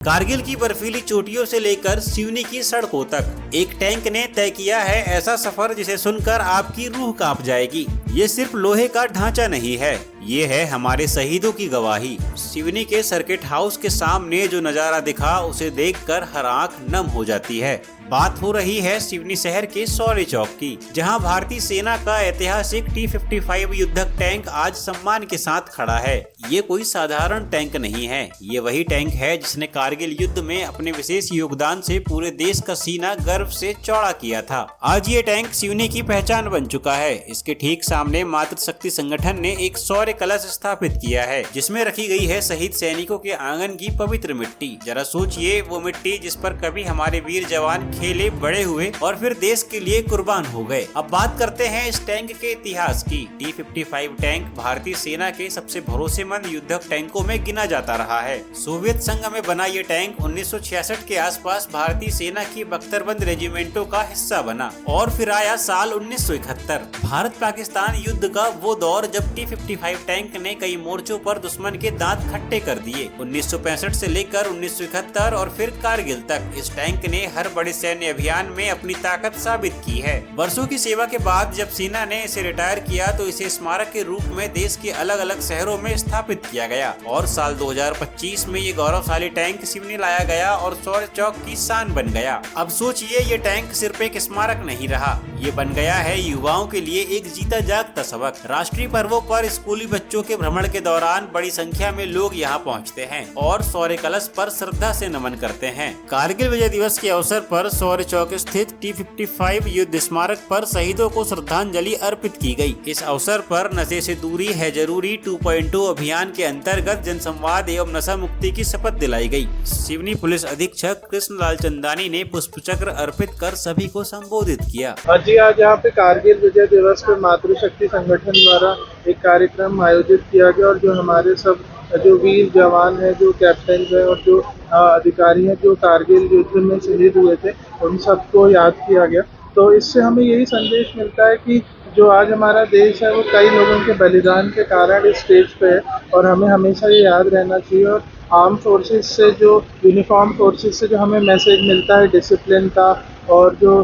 कारगिल की बर्फीली चोटियों से लेकर सिवनी की सड़कों तक एक टैंक ने तय किया है ऐसा सफर जिसे सुनकर आपकी रूह कांप जाएगी। ये सिर्फ लोहे का ढांचा नहीं है, ये है हमारे शहीदों की गवाही। सिवनी के सर्किट हाउस के सामने जो नजारा दिखा उसे देखकर हर आंख नम हो जाती है। बात हो रही है सिवनी शहर के शौर्य चौक की, जहां भारतीय सेना का ऐतिहासिक T-55 युद्धक टैंक आज सम्मान के साथ खड़ा है। ये कोई साधारण टैंक नहीं है, ये वही टैंक है जिसने कारगिल युद्ध में अपने विशेष योगदान से पूरे देश का सीना गर्व से चौड़ा किया था। आज ये टैंक सिवनी की पहचान बन चुका है। इसके ठीक सामने मातृशक्ति संगठन ने एक शौर्य कलश स्थापित किया है, जिसमें रखी गई है शहीद सैनिकों के आंगन की पवित्र मिट्टी। जरा सोचिए, वो मिट्टी जिस पर कभी हमारे वीर जवान खेले बड़े हुए और फिर देश के लिए कुर्बान हो गए। अब बात करते हैं इस टैंक के इतिहास की। T-55 टैंक भारतीय सेना के सबसे भरोसेमंद युद्धक टैंकों में गिना जाता रहा है। सोवियत संघ में बना ये टैंक 1966 के आसपास भारतीय सेना की बख्तरबंद रेजिमेंटों का हिस्सा बना और फिर आया साल 1971, भारत पाकिस्तान युद्ध का वो दौर जब T-55 टैंक ने कई मोर्चों पर दुश्मन के दांत खट्टे कर दिए। 1965 से लेकर 1971 और फिर कारगिल तक इस टैंक ने हर बड़े सैन्य अभियान में अपनी ताकत साबित की है। वर्षों की सेवा के बाद जब सेना ने इसे रिटायर किया तो इसे स्मारक के रूप में देश के अलग अलग शहरों में स्थापित किया गया और साल 2025 में ये गौरवशाली टैंक सिवनी लाया गया और शौर्य चौक की शान बन गया। अब सोचिए, ये टैंक सिर्फ एक स्मारक नहीं रहा, ये बन गया है युवाओं के लिए एक जीता जागता सबक। राष्ट्रीय पर्वों पर स्कूली बच्चों के भ्रमण के दौरान बड़ी संख्या में लोग यहाँ पहुँचते हैं और शौर्य कलश पर श्रद्धा से नमन करते हैं। कारगिल विजय दिवस के अवसर पर शौर्य चौक स्थित T-55 युद्ध स्मारक पर शहीदों को श्रद्धांजलि अर्पित की गई। इस अवसर पर नशे से दूरी है जरूरी 2.0 अभियान के अंतर्गत जनसंवाद एवं नशा मुक्ति की शपथ दिलाई गई। सिवनी पुलिस अधीक्षक कृष्णलाल चंदानी ने पुष्पचक्र अर्पित कर सभी को संबोधित किया। जी, आज यहाँ पे कारगिल विजय दिवस पे मातृशक्ति संगठन द्वारा एक कार्यक्रम आयोजित किया गया और जो हमारे सब जो वीर जवान हैं, जो कैप्टन हैं और जो अधिकारी हैं जो कारगिल युद्ध में शहीद हुए थे, उन सबको याद किया गया। तो इससे हमें यही संदेश मिलता है कि जो आज हमारा देश है वो कई लोगों के बलिदान के कारण इस स्टेज पे है और हमें हमेशा ये याद रहना चाहिए। और आर्म फोर्सेस से जो यूनिफॉर्म फोर्सेस से जो हमें मैसेज मिलता है डिसिप्लिन का और जो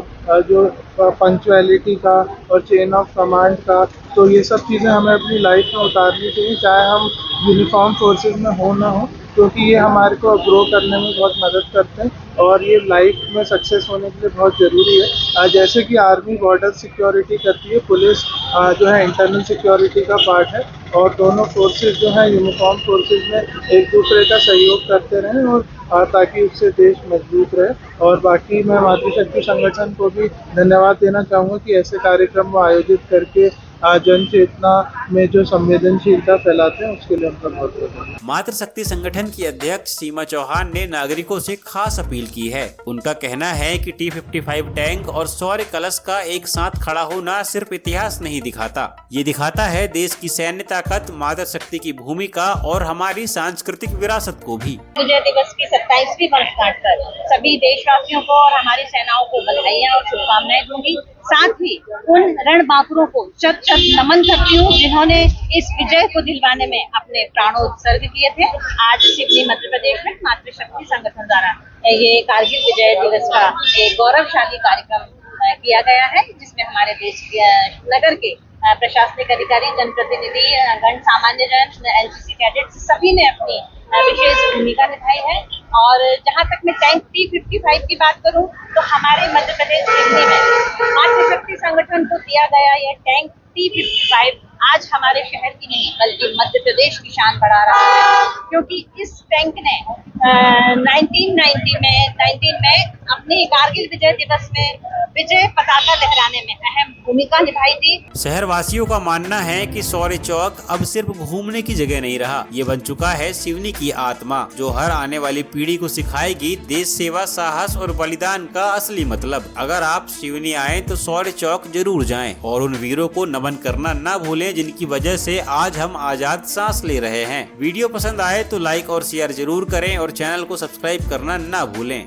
पंक्चुअलिटी का और चेन ऑफ कमांड का, तो ये सब चीज़ें हमें अपनी लाइफ में उतारनी चाहिए, चाहे हम यूनिफॉर्म फोर्सेस में हो ना हो, क्योंकि ये हमारे को ग्रो करने में बहुत मदद करते हैं और ये लाइफ में सक्सेस होने के लिए बहुत ज़रूरी है। जैसे कि आर्मी बॉर्डर सिक्योरिटी करती है, पुलिस जो है इंटरनल सिक्योरिटी का पार्ट है और दोनों फोर्सेस जो हैं यूनिफॉर्म फोर्सेस में एक दूसरे का सहयोग करते रहें और ताकि उससे देश मजबूत रहे। और बाकी मैं मातृशक्ति संगठन को भी धन्यवाद देना चाहूँगा कि ऐसे कार्यक्रम वो आयोजित करके जन चेतना में जो संवेदनशीलता फैलाते हैं, उसके लिए उनका बहुत बहुत धन्यवाद। मातृशक्ति संगठन की अध्यक्ष सीमा चौहान ने नागरिकों से खास अपील की है। उनका कहना है कि T-55 टैंक और शौर्य कलश का एक साथ खड़ा होना सिर्फ इतिहास नहीं दिखाता, ये दिखाता है देश की सैन्य ताकत, मातृशक्ति की भूमिका और हमारी सांस्कृतिक विरासत को भी। विजय दिवस की 27वीं वर्षगांठ पर सभी देशवासियों को और हमारी सेनाओं को बधाइयाँ और शुभकामनाएं दूंगी। साथ ही उन रणबांकुरों को शत शत नमन करती हूँ जिन्होंने इस विजय को दिलवाने में अपने प्राणोत्सर्ग किए थे। आज सिवनी मध्य प्रदेश में मातृशक्ति संगठन द्वारा ये कारगिल विजय दिवस का एक गौरवशाली कार्यक्रम किया गया है, जिसमें हमारे देश के नगर के प्रशासनिक अधिकारी, जनप्रतिनिधि गण, सामान्य जन, एनसीसी कैडेट्स सभी ने अपनी विशेष भूमिका निभाई है। और जहां तक मैं टैंक T-55 की बात करूं तो हमारे मध्य प्रदेश सिवनी में मातृशक्ति संगठन को दिया गया यह टैंक T-55 आज हमारे शहर की नहीं बल्कि मध्य प्रदेश की शान बढ़ा रहा है, क्योंकि इस टैंक ने 1919 में अपने कारगिल विजय दिवस में विजय पताका लहराने में अहम भूमिका निभाई थी। शहरवासियों का मानना है कि शौर्य चौक अब सिर्फ घूमने की जगह नहीं रहा, ये बन चुका है सिवनी की आत्मा, जो हर आने वाली पीढ़ी को सिखाएगी देश सेवा, साहस और बलिदान का असली मतलब। अगर आप सिवनी आए तो शौर्य चौक जरूर जाएं और उन वीरों को नमन करना न भूलें जिनकी वजह से आज हम आजाद सांस ले रहे हैं। वीडियो पसंद आए तो लाइक और शेयर जरूर करें और चैनल को सब्सक्राइब करना न भूलें।